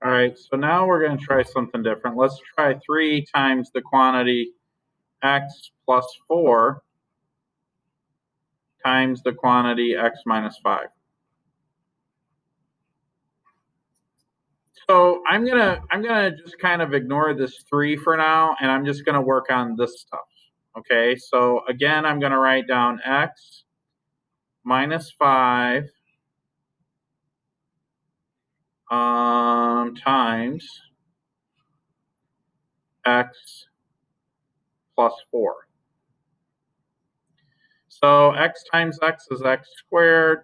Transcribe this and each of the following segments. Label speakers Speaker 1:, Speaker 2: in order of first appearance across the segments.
Speaker 1: All right, so now we're going to try something different. Let's try 3 times the quantity x plus 4 times the quantity x minus 5. So I'm gonna just kind of ignore this 3 for now, and I'm just gonna work on this stuff. Okay, so again, I'm gonna write down x minus 5 times x plus 4. So x times x is x squared.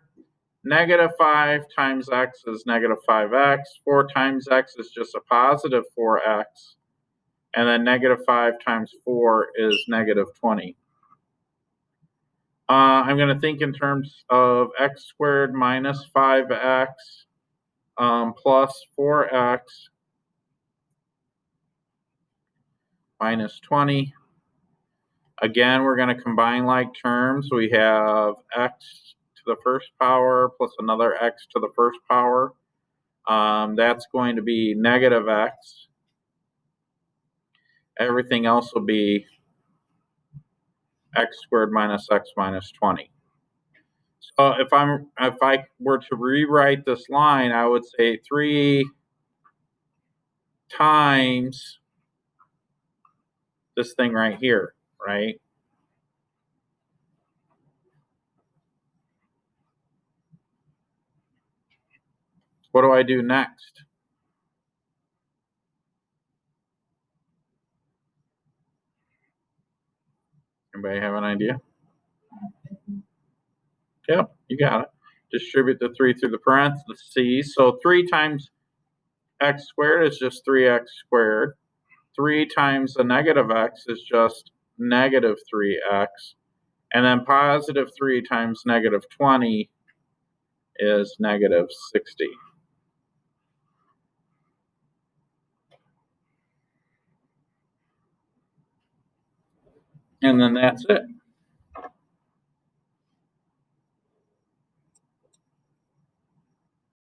Speaker 1: Negative 5 times x is negative 5x. 4 times x is just a positive 4x. And then negative 5 times 4 is negative 20. I'm going to think in terms of x squared minus 5x plus 4x minus 20. Again, we're going to combine like terms. We have x to the first power plus another x to the first power. That's going to be negative x. Everything else will be x squared minus x minus 20. So if I were to rewrite this line, I would say 3 times this thing right here, right? What do I do next? Anybody have an idea? Yep, you got it. Distribute the 3 through the parentheses. So 3 times x squared is just 3x squared. 3 times the negative x is just negative 3x. And then positive 3 times negative 20 is negative 60. And then that's it.